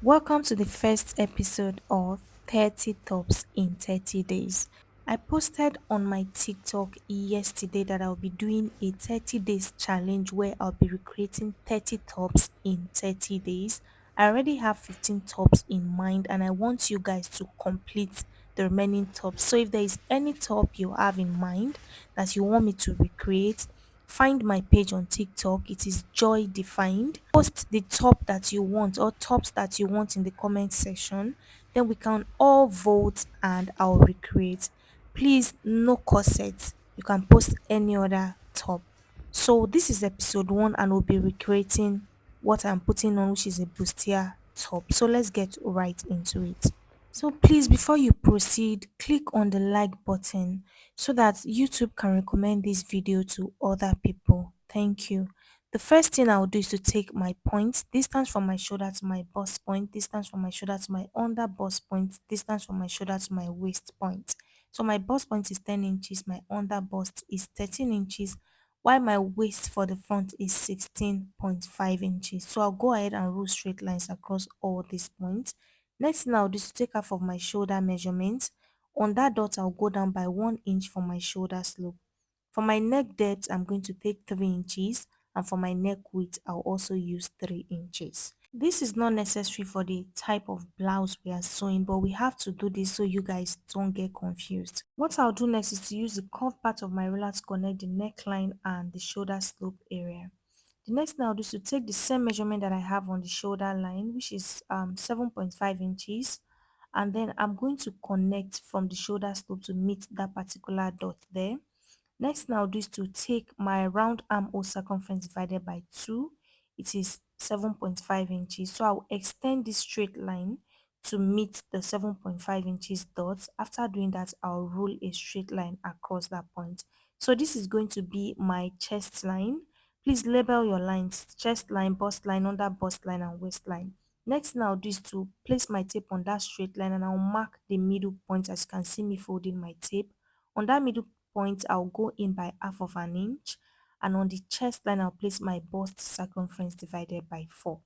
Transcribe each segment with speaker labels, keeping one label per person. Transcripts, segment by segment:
Speaker 1: Welcome to the first episode of 30 Tops in 30 Days. I posted on my TikTok yesterday that I'll be doing a 30 days challenge where I'll be recreating 30 tops in 30 days. I already have 15 tops in mind and I want you guys to complete the remaining tops. So if there is any top you have in mind that you want me to recreate, find my page on TikTok. It is Joy Defined. Post the top that you want or tops that you want in the comment section. Then we can all vote and I'll recreate. Please, no corset. You can post any other top. So this is episode one and we'll be recreating what I'm putting on, which is a bustier top. So let's get right into it. So please, before you proceed, click on the like button so that YouTube can recommend this video to other people. Thank you. The first thing I'll do is to take my point, distance from my shoulder to my bust point, distance from my shoulder to my under bust point, distance from my shoulder to my waist point. So my bust point is 10 inches, my under bust is 13 inches, while my waist for the front is 16.5 inches. So I'll go ahead and rule straight lines across all these points. Next thing I'll do is to take half of my shoulder measurement. On that dot, I'll go down by 1 inch for my shoulder slope. For my neck depth, I'm going to take 3 inches, and for my neck width, I'll also use 3 inches. This is not necessary for the type of blouse we are sewing, but we have to do this so you guys don't get confused. What I'll do next is to use the curved part of my ruler to connect the neckline and the shoulder slope area. The next thing I'll do is to take the same measurement that I have on the shoulder line, which is 7.5 inches, and then I'm going to connect from the shoulder slope to meet that particular dot there. Next thing I'll do is to take my round armhole circumference divided by 2. It is 7.5 inches. So I'll extend this straight line to meet the 7.5 inches dot. After doing that, I'll rule a straight line across that point. So this is going to be my chest line. Please label your lines: chest line, bust line, under bust line, and waistline. Next thing I'll do is to place my tape on that straight line and I'll mark the middle point. As you can see me folding my tape. On that middle point, I'll go in by half of an inch, and on the chest line, I'll place my bust circumference divided by 4.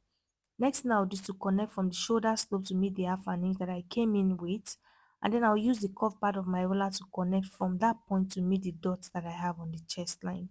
Speaker 1: Next thing I'll do is to connect from the shoulder slope to meet the half an inch that I came in with, and then I'll use the curved part of my roller to connect from that point to meet the dots that I have on the chest line.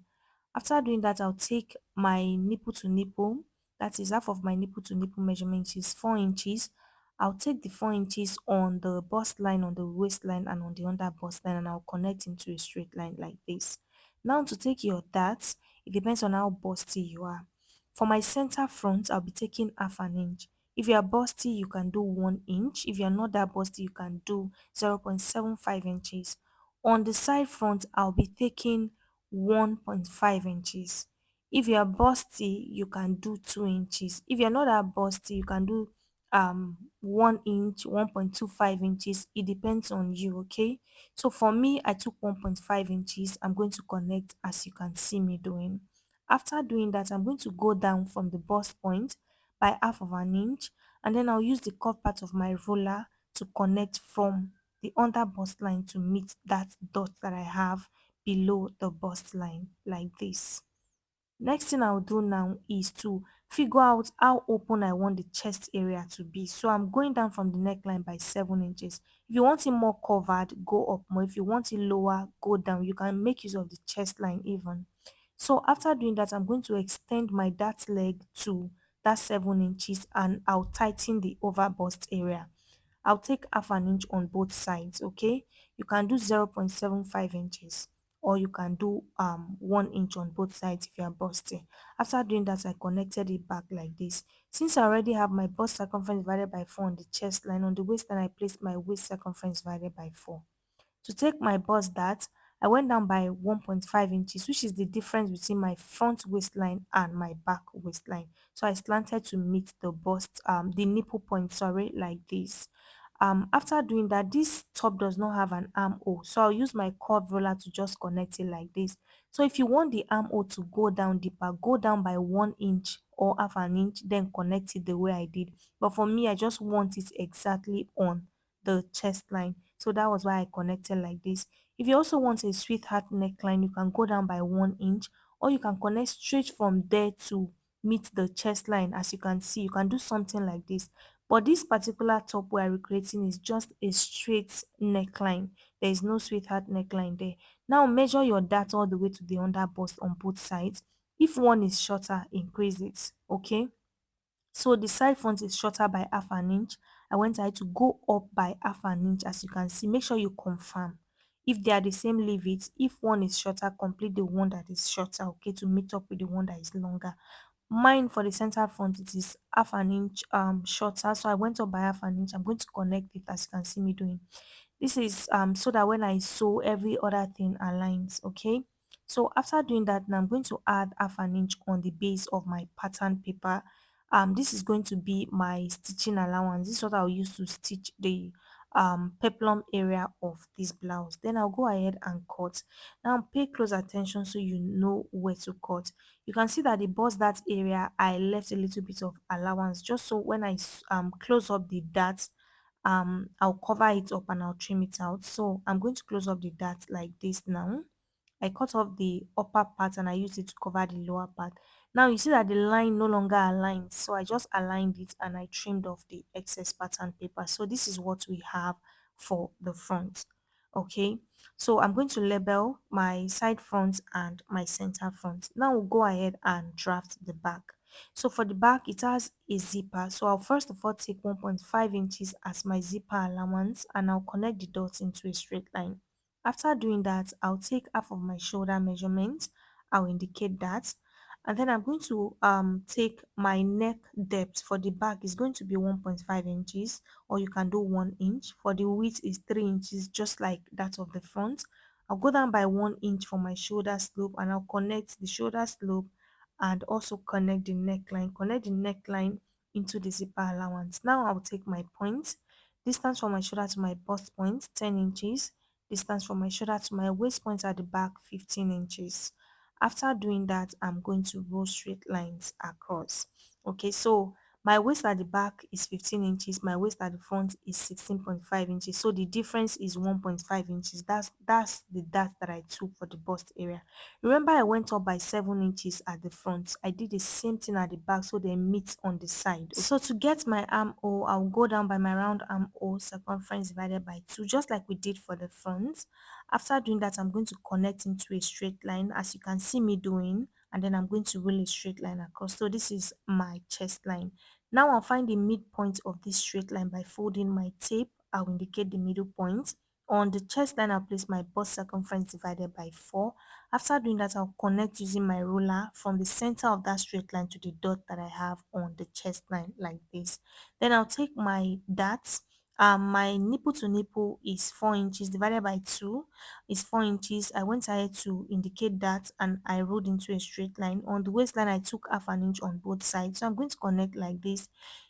Speaker 1: After doing that, I'll take my nipple to nipple, that is half of my nipple to nipple measurement, which is 4 inches. I'll take the 4 inches on the bust line, on the waistline, and on the under bust line, and I'll connect into a straight line like this. Now to take your darts, it depends on how busty you are. For my center front, I'll be taking half an inch. If you are busty, you can do 1 inch. If you are not that busty, you can do 0.75 inches. On the side front, I'll be taking 1.5 inches. If you are busty, you can do 2 inches. If you're not that busty, you can do 1 inch, 1.25 inches. It depends on you, okay? So for me, I took 1.5 inches. I'm going to connect as you can see me doing. After doing that, I'm going to go down from the bust point by half of an inch, and then I'll use the curved part of my roller to connect from the under bust line to meet that dot that I have below the bust line like this. Next thing I'll do now is to figure out how open I want the chest area to be. So I'm going down from the neckline by 7 inches. If you want it more covered, go up more. If you want it lower, go down. You can make use of the chest line even. So after doing that, I'm going to extend my dart leg to that 7 inches and I'll tighten the over bust area. I'll take half an inch on both sides, okay? You can do 0.75 inches or you can do 1 inch on both sides if you are busting. After doing that, I connected it back like this. Since I already have my bust circumference divided by 4 on the chest line, on the waistline I placed my waist circumference divided by 4. To take my bust dart, I went down by 1.5 inches, which is the difference between my front waistline and my back waistline. So I slanted to meet the bust, the nipple point, sorry, like this. After doing that, this top does not have an armhole, so I'll use my curved roller to just connect it like this. So if you want the armhole to go down deeper, go down by 1 inch or half an inch, then connect it the way I did. But for me, I just want it exactly on the chest line, so that was why I connected like this. If you also want a sweetheart neckline, you can go down by 1 inch or you can connect straight from there to meet the chest line. As you can see, you can do something like this, But this particular top we are recreating is just a straight neckline. There is no sweetheart neckline there. Now measure your dart all the way to the under bust on both sides. If one is shorter, increase it. Okay. So the side front is shorter by half an inch. I went ahead to go up by half an inch. As you can see, make sure you confirm. If they are the same, leave it. If one is shorter, complete the one that is shorter, okay, to meet up with the one that is longer. Mine for the center front, it is half an inch shorter. So I went up by half an inch. I'm going to connect it as you can see me doing. This is so that when I sew, every other thing aligns, okay? So after doing that, now I'm going to add half an inch on the base of my pattern paper. This is going to be my stitching allowance. This is what I'll use to stitch the peplum area of this blouse. Then I'll go ahead and cut. Now pay close attention so you know where to cut. You can see that the bust that area, I left a little bit of allowance just so when I close up the dart, I'll cover it up and I'll trim it out. So I'm going to close up the dart like this now. I cut off the upper part and I used it to cover the lower part. Now you see that the line no longer aligns. So I just aligned it and I trimmed off the excess pattern paper. So this is what we have for the front. Okay. So I'm going to label my side front and my center front. Now we'll go ahead and draft the back. So for the back, it has a zipper. So I'll first of all take 1.5 inches as my zipper allowance and I'll connect the dots into a straight line. After doing that, I'll take half of my shoulder measurement. I'll indicate that. And then I'm going to take my neck depth for the back is going to be 1.5 inches, or you can do 1 inch. For the width is 3 inches, just like that of the front. I'll go down by 1 inch for my shoulder slope and I'll connect the shoulder slope and also connect the neckline. Connect the neckline into the zipper allowance. Now I'll take my point. Distance from my shoulder to my bust point, 10 inches. Distance from my shoulder to my waist point at the back, 15 inches. After doing that, I'm going to row straight lines across. Okay, so my waist at the back is 15 inches, my waist at the front is 16.5 inches. So the difference is 1.5 inches. That's the dart that I took for the bust area. Remember, I went up by 7 inches at the front. I did the same thing at the back so they meet on the side. So to get my armhole, I'll go down by my round armhole circumference divided by 2, just like we did for the front. After doing that, I'm going to connect into a straight line as you can see me doing, and then I'm going to roll a straight line across. So this is my chest line. Now I'll find the midpoint of this straight line by folding my tape. I'll indicate the middle point. On the chest line, I'll place my bust circumference divided by 4. After doing that, I'll connect using my ruler from the center of that straight line to the dot that I have on the chest line like this. Then I'll take my darts. My nipple to nipple is 4 inches divided by 2 is 4 inches. I went ahead to indicate that and I rolled into a straight line. On the waistline, I took half an inch on both sides. So I'm going to connect like this.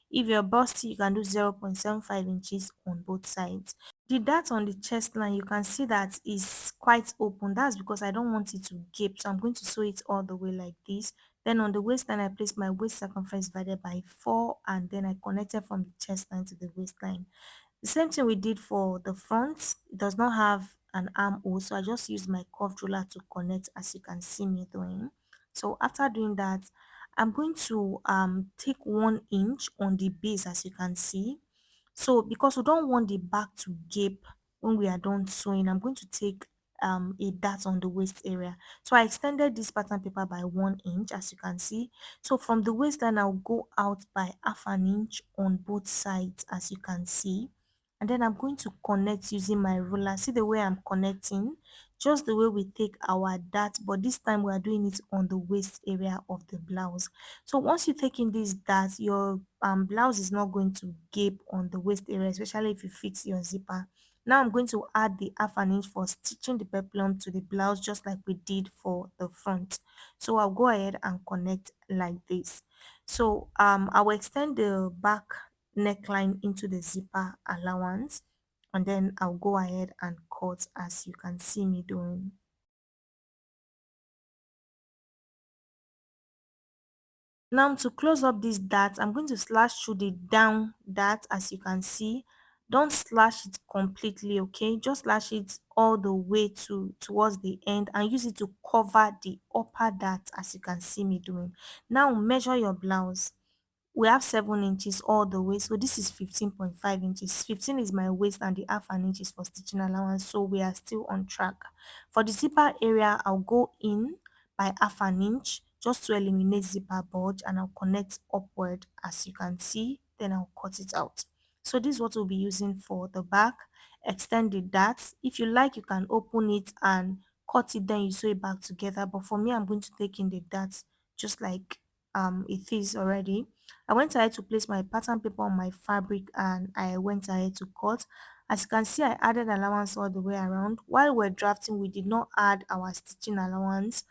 Speaker 1: If you're busty, you can do 0.75 inches on both sides. The dart on the chest line, you can see that is quite open. That's because I don't want it to gape. So I'm going to sew it all the way like this. Then on the waistline, I placed my waist circumference divided by 4 and then I connected from the chest line to the waistline. The same thing we did for the front. It does not have an armhole, so I just used my curved ruler to connect as you can see me doing. So after doing that, I'm going to take 1 inch on the base as you can see. So because we don't want the back to gape when we are done sewing, I'm going to take a dart on the waist area. So I extended this pattern paper by 1 inch as you can see. So from the waistline, I'll go out by half an inch on both sides as you can see. And then I'm going to connect using my ruler. See the way I'm connecting? Just the way we take our dart, but this time we are doing it on the waist area of the blouse. So once you take in this dart, your blouse is not going to gape on the waist area, especially if you fix your zipper. Now I'm going to add the half an inch for stitching the peplum to the blouse, just like we did for the front. So I'll go ahead and connect like this. So I will extend the back neckline into the zipper allowance and then I'll go ahead and cut as you can see me doing. Now to close up this dart, I'm going to slash through the down dart as you can see. Don't slash it completely, okay? Just slash it all the way towards the end and use it to cover the upper dart as you can see me doing. Now measure your blouse. we have 7 inches all the way, so this is 15.5 inches. 15 is my waist and the half an inch is for stitching allowance, so we are still on track. For the zipper area, I'll go in by half an inch just to eliminate zipper bulge, and I'll connect upward as you can see, then I'll cut it out. So this is what we'll be using for the back. Extend the dart. If you like, you can open it and cut it, then you sew it back together, but for me, I'm going to take in the darts just like it is already. I went ahead to place my pattern paper on my fabric and I went ahead to cut. As you can see, I added allowance all the way around. While we're drafting, we did not add our stitching allowance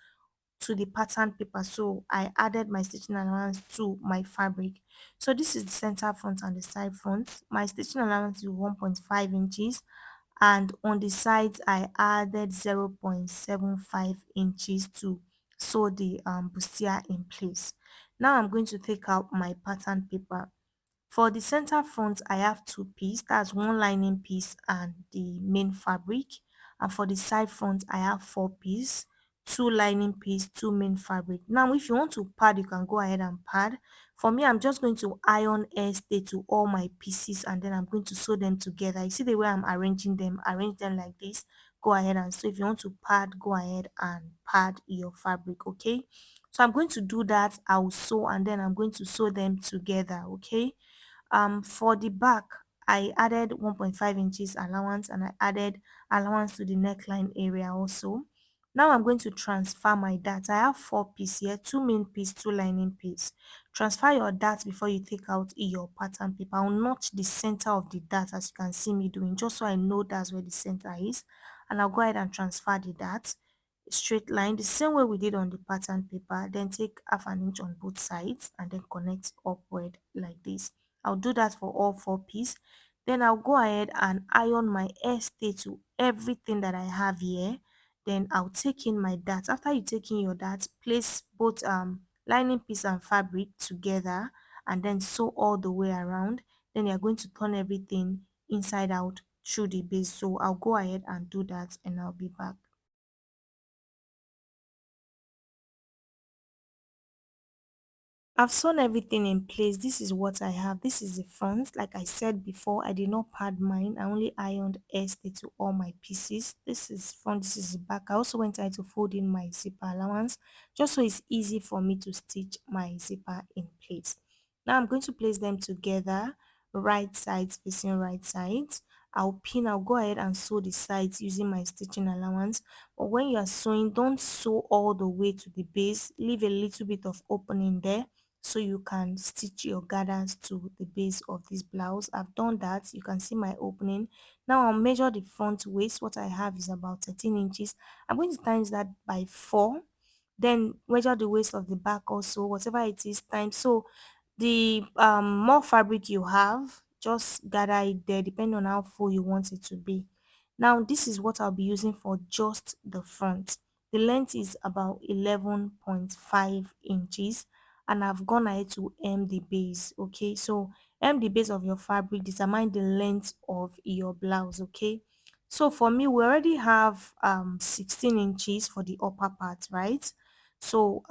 Speaker 1: to the pattern paper, so I added my stitching allowance to my fabric. So this is the center front and the side front. My stitching allowance is 1.5 inches, and on the sides I added 0.75 inches to sew the bustier in place. Now I'm going to take out my pattern paper. For the center front, I have two pieces, that's one lining piece and the main fabric. And for the side front, I have four pieces, two lining piece, two main fabric. Now, if you want to pad, you can go ahead and pad. For me, I'm just going to iron air stay to all my pieces and then I'm going to sew them together. You see the way I'm arranging them, arrange them like this. Go ahead and sew. If you want to pad, go ahead and pad your fabric, okay? So I'm going to do that. I'll sew and then I'm going to sew them together, okay? For the back, I added 1.5 inches allowance and I added allowance to the neckline area also. Now I'm going to transfer my dart. I have four pieces here, two main piece, two lining piece. Transfer your dart before you take out your pattern paper. I'll notch the center of the dart as you can see me doing, just so I know that's where the center is. And I'll go ahead and transfer the dart straight line the same way we did on the pattern paper, then take half an inch on both sides and then connect upward like this. I'll do that for all four pieces. Then I'll go ahead and iron my hair stay to everything that I have here. Then I'll take in my dart. After you take in your dart, place both lining piece and fabric together and then sew all the way around. Then you're going to turn everything inside out through the base. So I'll go ahead and do that and I'll be back. I've sewn everything in place. This is what I have. This is the front. Like I said before, I did not pad mine. I only ironed stay to all my pieces. This is front, this is the back. I also went ahead to fold in my zipper allowance just so it's easy for me to stitch my zipper in place. Now I'm going to place them together, right sides facing right sides. I'll go ahead and sew the sides using my stitching allowance. But when you are sewing, don't sew all the way to the base. Leave a little bit of opening there so you can stitch your gathers to the base of this blouse. I've done that. You can see my opening. Now I'll measure the front waist. What I have is about 13 inches. I'm going to times that by 4, then measure the waist of the back also, whatever it is times. So the more fabric you have, just gather it there depending on how full you want it to be. Now this is what I'll be using for just the front. The length is about 11.5 inches and I've gone ahead to hem the base. Okay, so hem the base of your fabric, determine the length of your blouse. Okay, so for me, we already have 16 inches for the upper part, right? So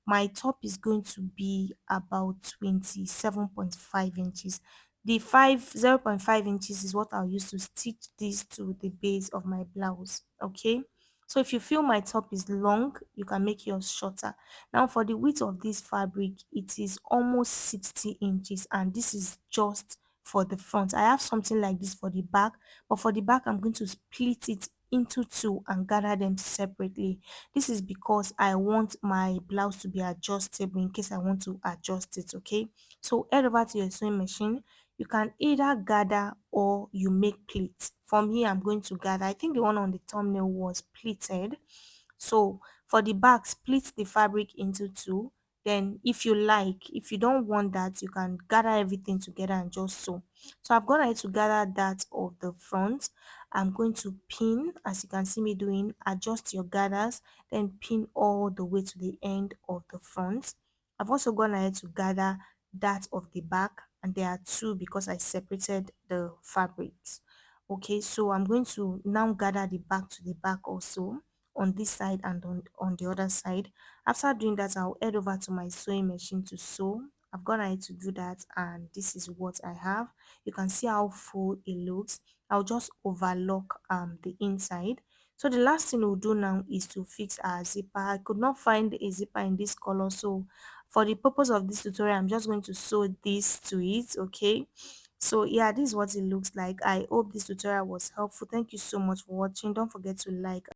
Speaker 1: my top is going to be about 27.5 inches. The 0.5 inches is what I'll use to stitch this to the base of my blouse. Okay, so if you feel my top is long, you can make yours shorter. Now for the width of this fabric, it is almost 60 inches and this is just for the front. I have something like this for the back, but for the back I'm going to split it into two and gather them separately. This is because I want my blouse to be adjustable in case I want to adjust it. Okay, so head over to your sewing machine. You can either gather or you make pleats. For me, I'm going to gather. I think the one on the thumbnail was pleated. So for the back, split the fabric into two. Then if you like, if you don't want that, you can gather everything together and just sew. So I've gone ahead to gather that of the front. I'm going to pin, as you can see me doing, adjust your gathers, then pin all the way to the end of the front. I've also gone ahead to gather that of the back, and there are two because I separated the fabrics. Okay, so I'm going to now gather the back to the back also on this side and on the other side. After doing that, I'll head over to my sewing machine to sew. I've gone ahead to do that, and this is what I have. You can see how full it looks. I'll just overlock the inside. So the last thing we'll do now is to fix our zipper. I could not find a zipper in this color, so for the purpose of this tutorial, I'm just going to sew this to it. Okay, so yeah, this is what it looks like. I hope this tutorial was helpful. Thank you so much for watching. Don't forget to like